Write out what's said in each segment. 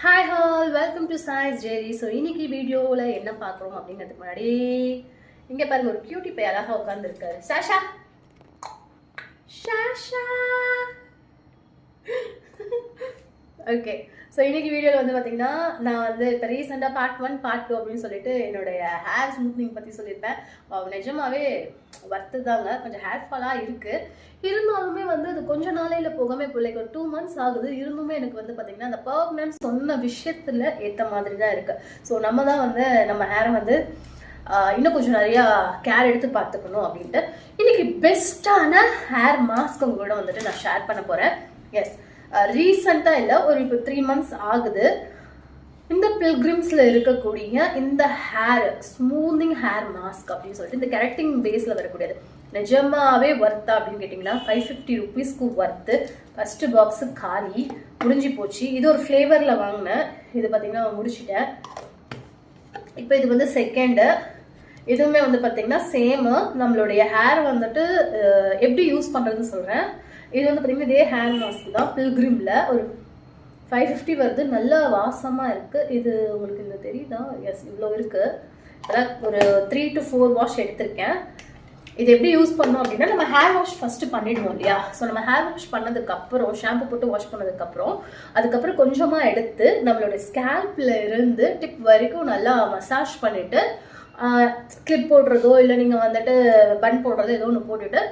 Hi all, welcome to Choice Jerry. So இன்னைக்கு வீடியோவில் என்ன பார்க்குறோம் அப்படிங்கிறதுக்கு முன்னாடி இங்கே பாருங்க, ஒரு கியூட்டி பை அழகாக உட்காந்துருக்காரு. சாஷா ஷாஷா ஓகே. ஸோ இன்னைக்கு வீடியோவில் வந்து பார்த்தீங்கன்னா, நான் வந்து இப்போ ரீசெண்டாக பார்ட் 1 பார்ட் 2 அப்படின்னு சொல்லிட்டு என்னுடைய ஹேர் ஸ்மூத்னிங் பற்றி சொல்லியிருப்பேன். நிஜமாவே வர்த்து தாங்க. கொஞ்சம் ஹேர் ஃபாலாக இருக்குது. இருந்தாலுமே வந்து அது கொஞ்சம் நாளையில் போகாமல் இப்போ லைக் ஒரு 2 months ஆகுது. இருந்துமே எனக்கு வந்து பார்த்தீங்கன்னா அந்த பர்மனன்ட் சொன்ன விஷயத்தில் ஏற்ற மாதிரி தான் இருக்குது. ஸோ நம்ம தான் வந்து நம்ம ஹேரை வந்து இன்னும் கொஞ்சம் நிறையா கேர் எடுத்து பார்த்துக்கணும் அப்படின்ட்டு இன்னைக்கு பெஸ்ட்டான ஹேர் மாஸ்க் உங்க கூட வந்துட்டு நான் ஷேர் பண்ண போகிறேன். எஸ், ரீசெண்டாக இல்லை, ஒரு இப்போ 3 months ஆகுது. இந்த பில்கிரிம்ஸில் இருக்கக்கூடிய இந்த ஹேர் ஸ்மூத்திங் ஹேர் மாஸ்க் அப்படின்னு சொல்லிட்டு இந்த கெரட்டின் பேஸில் வரக்கூடியது நிஜமாவே ஒர்த்தா அப்படின்னு கேட்டிங்கன்னா 550 rupeesக்கு ஒர்த்து. ஃபஸ்ட்டு பாக்ஸு காலி முடிஞ்சு போச்சு. இது ஒரு ஃப்ளேவரில் வாங்கினேன். இது பார்த்தீங்கன்னா முடிச்சிட்டேன். இப்போ இது வந்து செகண்டு. இதுவுமே வந்து பார்த்தீங்கன்னா சேமு. நம்மளுடைய ஹேர் வந்துட்டு எப்படி யூஸ் பண்ணுறதுன்னு சொல்கிறேன். இது வந்து பார்த்தீங்கன்னா இதே ஹேர் மாஸ்க் தான். பில்கிரிமில் ஒரு 550 வருது. நல்ல வாசமாக இருக்குது. இது உங்களுக்கு இந்த தெரியுதா? எஸ், இவ்வளோ இருக்குது. அதான் ஒரு 3 to 4 வாஷ் எடுத்திருக்கேன். இது எப்படி யூஸ் பண்ணோம் அப்படின்னா, நம்ம ஹேர் வாஷ் ஃபஸ்ட்டு பண்ணிடுவோம் இல்லையா? ஸோ நம்ம ஹேர் வாஷ் பண்ணதுக்கப்புறம் ஷாம்பு போட்டு வாஷ் பண்ணதுக்கப்புறம் அதுக்கப்புறம் கொஞ்சமாக எடுத்து நம்மளுடைய ஸ்கேல்பில் இருந்து டிப் வரைக்கும் நல்லா மசாஜ் பண்ணிவிட்டு கிளிப் போடுறதோ இல்லை நீங்கள் வந்துட்டு பன் போடுறதோ ஏதோ ஒன்று போட்டுட்டு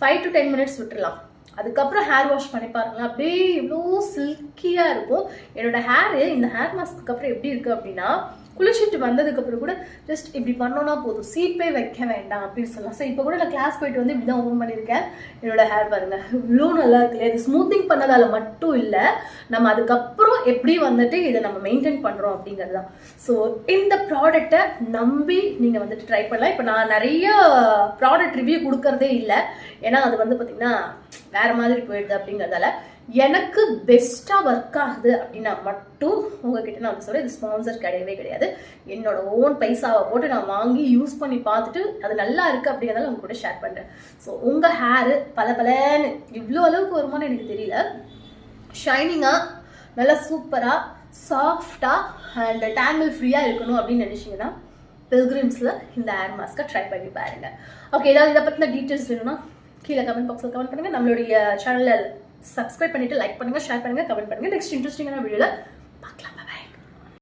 5 to 10 minutes விட்டுடலாம். அதுக்கப்புறம் ஹேர் வாஷ் பண்ணி பாருங்களேன், அப்படியே இவ்வளோ சில்கியாக இருக்கும். என்னோட ஹேரு இந்த ஹேர் மாஸ்க்கு அப்புறம் எப்படி இருக்குது அப்படின்னா, குளிச்சுட்டு வந்ததுக்கப்புறம் கூட ஜஸ்ட் இப்படி பண்ணோன்னா போதும், சீப்பே வைக்க வேண்டாம் அப்படின்னு சொல்லலாம். ஸோ இப்போ கூட நான் கிளாஸ் போயிட்டு வந்து இப்படி தான் ஓப்பன் பண்ணியிருக்கேன். என்னோட ஹேர் பாருங்கள் இவ்வளோ நல்லா இருக்கு இல்லையா? இது ஸ்மூத்திங் பண்ணதால் மட்டும் இல்லை, நம்ம அதுக்கப்புறம் எப்படி வந்துட்டு இதை நம்ம மெயின்டைன் பண்ணுறோம் அப்படிங்கிறது தான். ஸோ இந்த ப்ராடக்டை நம்பி நீங்கள் வந்துட்டு ட்ரை பண்ணலாம். இப்போ நான் நிறைய ப்ராடக்ட் ரிவ்யூ கொடுக்கறதே இல்லை, ஏன்னா அது வந்து பார்த்திங்கன்னா வேறு மாதிரி போயிடுது அப்படிங்கிறதால. எனக்கு பெஸ்ட்டாக ஒர்க் ஆகுது அப்படின்னா மட்டும் உங்ககிட்ட நான் சொல்கிறேன். இது ஸ்பான்சர் கிடையவே கிடையாது. என்னோட ஓன் பைசாவை போட்டு நான் வாங்கி யூஸ் பண்ணி பார்த்துட்டு அது நல்லா இருக்குது அப்படிங்கிறதால உங்க கூட ஷேர் பண்ணுறேன். ஸோ உங்கள் ஹேரு பலன்னு இவ்வளோ அளவுக்கு வருமானு எனக்கு தெரியல. ஷைனிங்காக நல்லா சூப்பராக சாஃப்டாக அண்ட் டேங்கிள் ஃப்ரீயாக இருக்கணும் அப்படின்னு நினச்சிங்கன்னா பில்கிரிம்ஸில் இந்த ஹேர் மாஸ்க்கை ட்ரை பண்ணி பாருங்கள். ஓகே, ஏதாவது இதை பற்றின டீட்டெயில்ஸ் வேணும்னா கீழே கமெண்ட் பாக்ஸில் கமெண்ட் பண்ணுங்கள். நம்மளுடைய சேனலில் சப்ஸ்கிரைப் பண்ணிவிட்டு லைக் பண்ணுங்கள், ஷேர் பண்ணுங்கள், கமெண்ட் பண்ணுங்கள். நெக்ஸ்ட் இன்ட்ரெஸ்டிங்கான வீடியோவில்